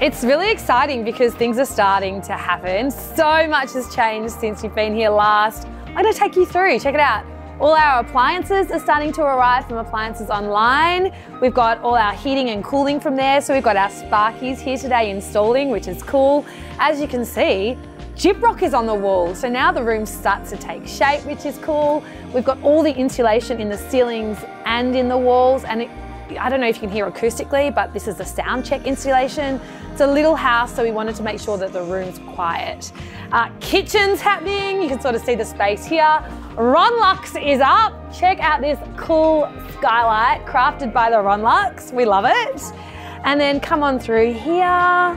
It's really exciting because things are starting to happen. So much has changed since you've been here last. I'm going to take you through, check it out. All our appliances are starting to arrive from Appliances Online. We've got all our heating and cooling from there. So we've got our Sparkies here today installing, which is cool. As you can see, gyprock is on the wall. So now the room starts to take shape, which is cool. We've got all the insulation in the ceilings and in the walls. And I don't know if you can hear acoustically, but this is the sound check installation. It's a little house, so we wanted to make sure that the room's quiet. Kitchen's happening. You can sort of see the space here. Ron Lux is up. Check out this cool skylight crafted by the Ron Lux. We love it. And then come on through here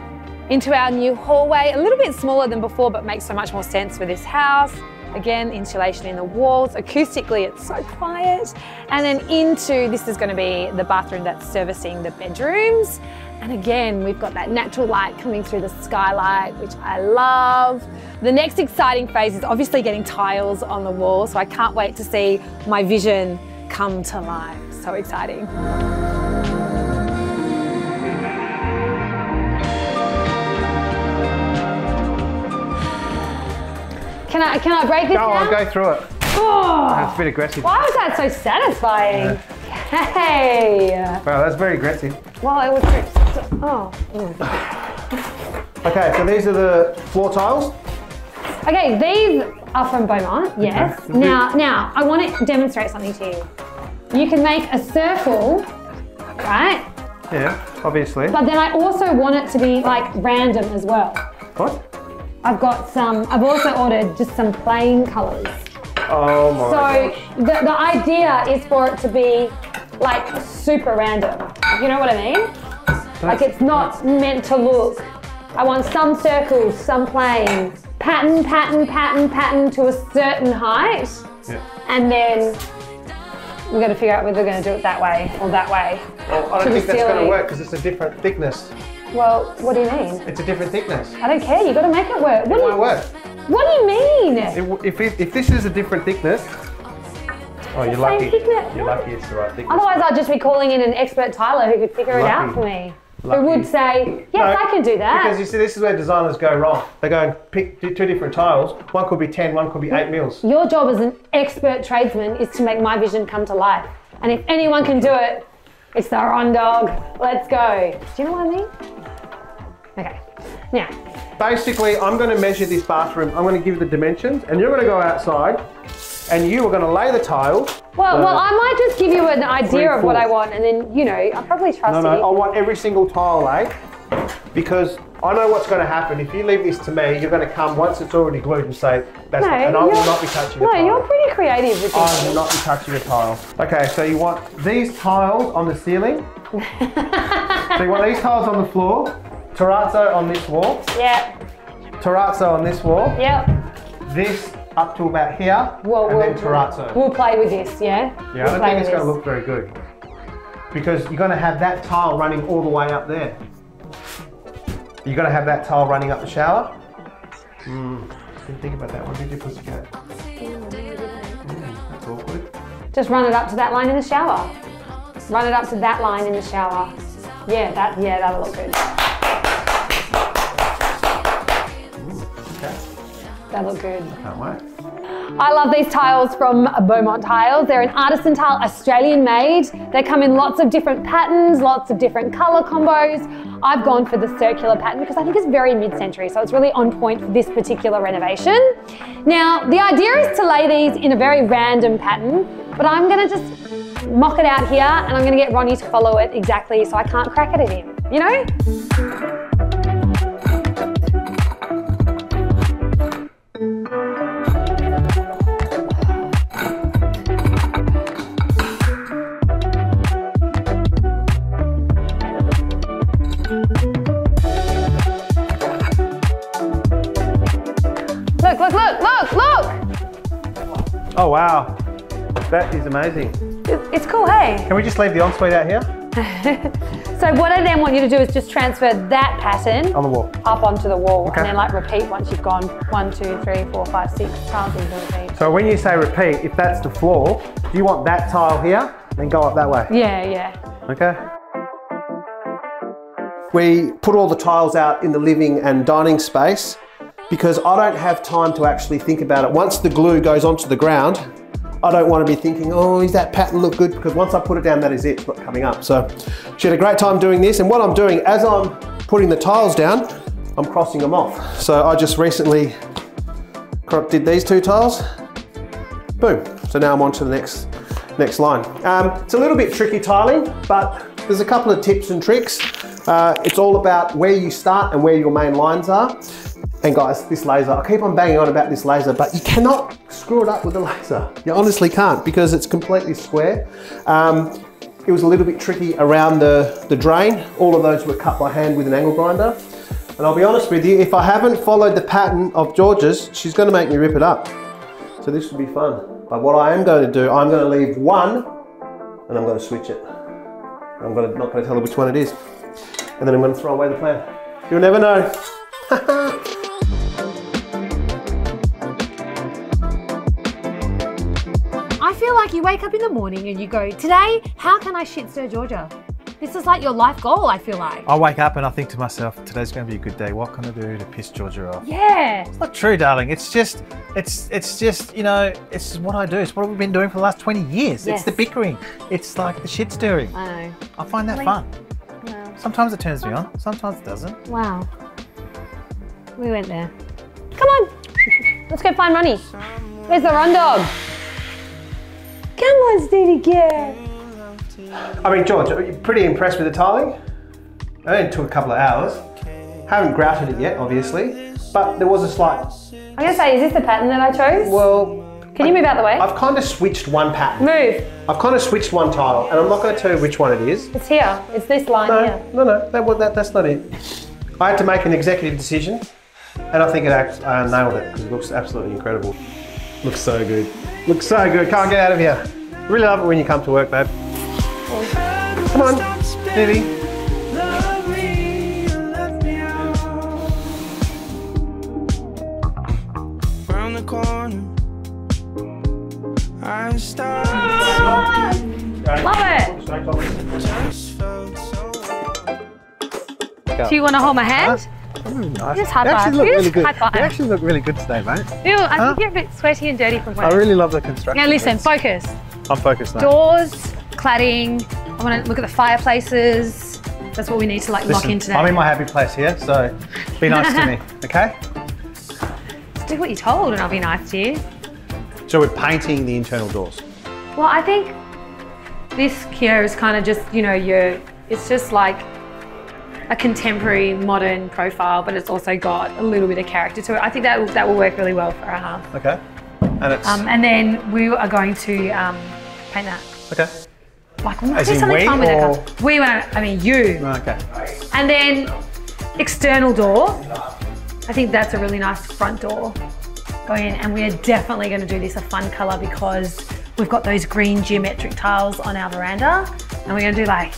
into our new hallway. A little bit smaller than before, but makes so much more sense for this house. Again, insulation in the walls. Acoustically, it's so quiet. And then into, this is going to be the bathroom that's servicing the bedrooms. And again, we've got that natural light coming through the skylight, which I love. The next exciting phase is obviously getting tiles on the wall. So I can't wait to see my vision come to life. So exciting. Can I break this down? I'll go through it. Oh, that's a bit aggressive. Why was that so satisfying? Yeah. Hey. Wow, that's very aggressive. Well, it was. Oh. Okay, so these are the floor tiles. Okay, these are from Beaumont. Yes. Okay. Now I want to demonstrate something to you. You can make a circle, right? Yeah, obviously. But then I also want it to be like random as well. What? I've also ordered just some plain colours. Oh my gosh. So the idea is for it to be like super random. You know what I mean? Like it's not meant to look. I want some circles, some plain, pattern to a certain height. Yeah. And then we've got to figure out whether we're going to do it that way or that way. Well, I don't think that's going to work because it's a different thickness. Well, what do you mean? It's a different thickness. I don't care, you've got to make it work. It won't work. What do you mean? If this is a different thickness, oh, you're lucky. You're lucky it's the right thickness. Otherwise, I'd just be calling in an expert tiler who could figure it out for me. Who would say, yes, I can do that. Because you see, this is where designers go wrong. They go and pick two different tiles. One could be 10, one could be 8 mils. Your job as an expert tradesman is to make my vision come to life. And if anyone can do it, it's the Ron dog. Let's go. Do you know what I mean? Okay, now. Basically, I'm going to measure this bathroom. I'm going to give you the dimensions, and you're going to go outside, and you are going to lay the tiles. Well, I might just give you an idea of what I want, and then, you know, I'll probably trust you. No, I want every single tile laid, because I know what's going to happen. If you leave this to me, you're going to come once it's already glued and say, that's not, and I will not be touching a tile. No, you're pretty creative with this. I will not be touching a tile. Okay, so you want these tiles on the ceiling. So you want these tiles on the floor. Terrazzo on this wall. Yep. Terrazzo on this wall. Yep. This up to about here, and then terrazzo. We'll play with this, yeah? Yeah, I don't think it's going to look very good. Because you're going to have that tile running all the way up there. You're going to have that tile running up the shower. Didn't think about that one, did you, pussycat? That's awkward. Just run it up to that line in the shower. Run it up to that line in the shower. Yeah, that'll look good. That look good. I can't wait. I love these tiles from Beaumont Tiles. They're an artisan tile, Australian made. They come in lots of different patterns, lots of different colour combos. I've gone for the circular pattern because I think it's very mid-century, so it's really on point for this particular renovation. Now, the idea is to lay these in a very random pattern, but I'm going to just mock it out here and I'm going to get Ronnie to follow it exactly so I can't crack it at him, you know? Look! Oh wow, that is amazing. It's cool, hey? Can we just leave the ensuite out here? So what I then want you to do is just transfer that pattern on the wall, up onto the wall, and then like repeat once you've gone 1, 2, 3, 4, 5, 6 tiles you can repeat. So when you say repeat, if that's the floor, do you want that tile here and go up that way? Yeah. Okay. we put all the tiles out in the living and dining space because I don't have time to actually think about it. Once the glue goes onto the ground, I don't want to be thinking, oh, does that pattern look good? Because once I put it down, that is it, it's not coming up. So she had a great time doing this. And what I'm doing, as I'm putting the tiles down, I'm crossing them off. So I just recently did these 2 tiles, boom. So now I'm on to the next line. It's a little bit tricky tiling, but there's a couple of tips and tricks. It's all about where you start and where your main lines are. And guys, this laser, I keep on banging on about this laser, but you cannot screw it up with the laser. You honestly can't because it's completely square. It was a little bit tricky around the drain. All of those were cut by hand with an angle grinder. And I'll be honest with you, if I haven't followed the pattern of Georgia's, she's gonna make me rip it up. So this will be fun. But what I am going to do, I'm going to leave one and I'm going to switch it. I'm not going to tell her which one it is. And then I'm going to throw away the plan. You'll never know. I feel like you wake up in the morning and you go, today, how can I shit stir Georgia? This is like your life goal, I feel like. I wake up and I think to myself, today's going to be a good day. What can I do to piss Georgia off? Yeah. It's not true, darling. It's just, you know, it's what I do. It's what we've been doing for the last 20 years. Yes. It's the bickering. It's like the shit stirring. I know. I find that fun. Wow. Sometimes it turns me on, sometimes it doesn't. Wow. We went there. Come on. Let's go find Ronnie. Where's the run dog? Come on, Stevie girl. I mean, George, are you pretty impressed with the tiling? It only took a couple of hours. Haven't grouted it yet, obviously, but there was a slight... I'm going to say, is this the pattern that I chose? Well... Can you move out the way? I've kind of switched one pattern. Move. I've kind of switched one tile, and I'm not going to tell you which one it is. It's here. It's this line here. No, that's not it. I had to make an executive decision, and I think I nailed it, because it looks absolutely incredible. Looks so good. Looks so good. Can't get out of here. Really love it when you come to work, babe. Come on, Stevie. Round the corner, I started. Love it. Do you want to hold my hand? Nice. Just high You five. actually look really good. High five. You actually look really good today, mate. Ew, I think you're a bit sweaty and dirty from work. I really love the construction. Now listen, focus. I'm focused now. Doors, cladding. I want to look at the fireplaces. That's what we need to like lock in today. I'm in my happy place here, so be nice to me, okay? Just do what you're told and I'll be nice to you. So we're painting the internal doors. Well, I think this here is kind of just, you know, it's just like a contemporary modern profile, but it's also got a little bit of character to it. I think that will work really well for our house. Okay. And it's... and then we are going to paint that. okay. Like, we might As do in something we fun with or- it. We want to, I mean you. Okay. And then external door. I think that's a really nice front door going in, and we are definitely going to do this a fun color because we've got those green geometric tiles on our veranda, and we're going to do like,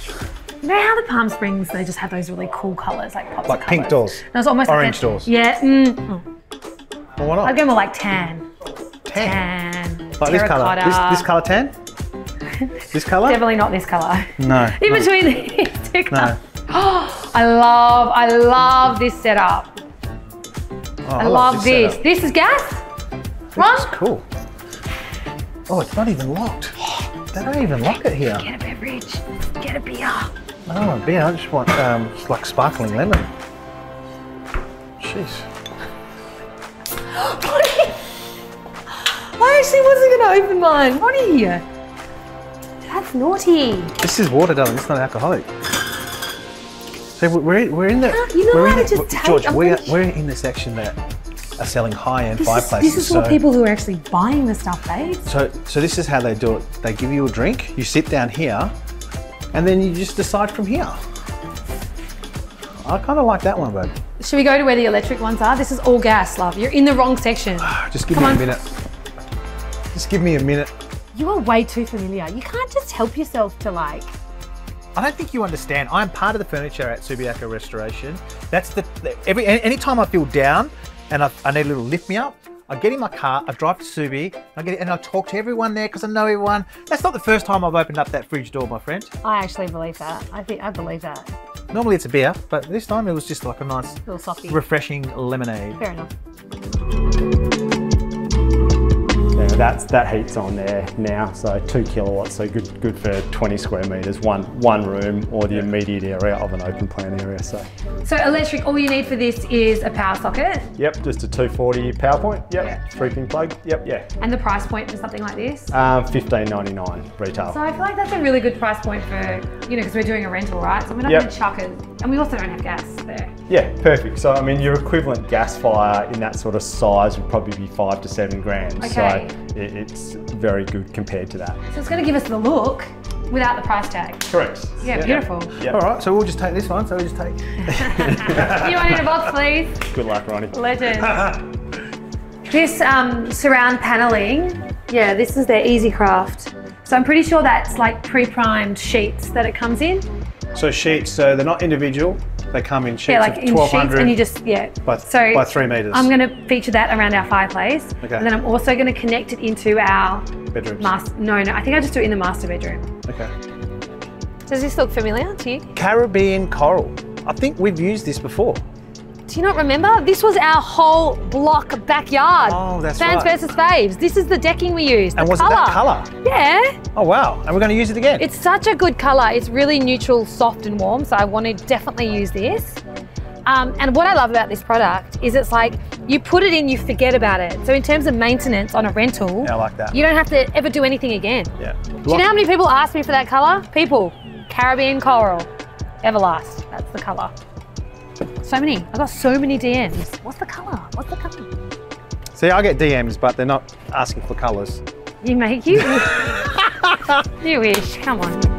you know how the Palm Springs, they just have those really cool colors, like pops Like of pink colours. doors? No, it's almost Orange like doors? Yeah. Well, why not? I'd go more like tan. Tan? Like this colour? Terracotta. This colour tan? This colour? Definitely not this color. No. In no. between these two No. colors. Oh, I love this setup. Oh, I love this. setup. This is gas? This is cool. Oh, it's not even locked. They don't even lock it here. Get a beverage. Get a beer. I don't want beer, I just want just like sparkling lemon. Jeez. I actually wasn't going to open mine. What are you? That's naughty. This is water, darling. It's not alcoholic. So we're in the. You know we're how in to the, just take. George, I'm we're pretty in the section that are selling high-end This fireplaces. is for people who are actually buying the stuff, babe. So this is how they do it. They give you a drink. You sit down here, and then you just decide from here. I kind of like that one, babe. Should we go to where the electric ones are? This is all gas, love. You're in the wrong section. Just give Come me on. a minute. Just give me a minute. You are way too familiar. You can't just help yourself to like. I don't think you understand. I'm part of the furniture at Subiaco Restoration. That's anytime I feel down and I need a little lift me up, I get in my car, I drive to Subi, and I talk to everyone there because I know everyone. That's not the first time I've opened up that fridge door, my friend. I actually believe that. I believe that. Normally it's a beer, but this time it was just like a nice, little softy. refreshing lemonade. Fair enough. Yeah, that heat's on there now, so 2 kilowatts, so good for 20 square metres, one room or the immediate area of an open plan area. So electric, all you need for this is a power socket. Yep, just a 240 power point. Yep, Yeah. 3-pin plug. Yep, yeah. And the price point for something like this? $15.99 retail. So I feel like that's a really good price point for, because we're doing a rental, right? So we're not Yep. going to chuck it. And we also don't have gas there. Yeah, perfect. So I mean, your equivalent gas fire in that sort of size would probably be 5 to 7 grand. Okay. So it's very good compared to that. So it's going to give us the look without the price tag. Correct. Yeah, beautiful. Yep. All right, so we'll just take this one. So we'll just take. You want it in a box, please? Good luck, Ronnie. Legend. This surround paneling, yeah, this is their Easy Craft. So I'm pretty sure that's like pre-primed sheets that it comes in. So sheets, so they're not individual. They come in sheets Yeah, like of in 1200 sheets, and you just, by 3 metres. I'm going to feature that around our fireplace. Okay. And then I'm also going to connect it into our bedrooms. no, I think I just do it in the master bedroom. Okay. Does this look familiar to you? Caribbean coral. I think we've used this before. Do you not remember? This was our whole block backyard. Oh, that's Fans right. versus faves. This is the decking we used. And the was it that colour? Yeah. Oh wow, and we're going to use it again. It's such a good colour. It's really neutral, soft and warm, so I want to definitely use this. And what I love about this product is it's like, you put it in, you forget about it. So in terms of maintenance on a rental, Yeah, I like that. you don't have to ever do anything again. Yeah. Do you know how many people ask me for that colour? People, Caribbean coral, Everlast, that's the colour. So many, I got so many DMs. What's the colour? What's the colour? See, I get DMs, but they're not asking for colours. You make you. You wish, come on.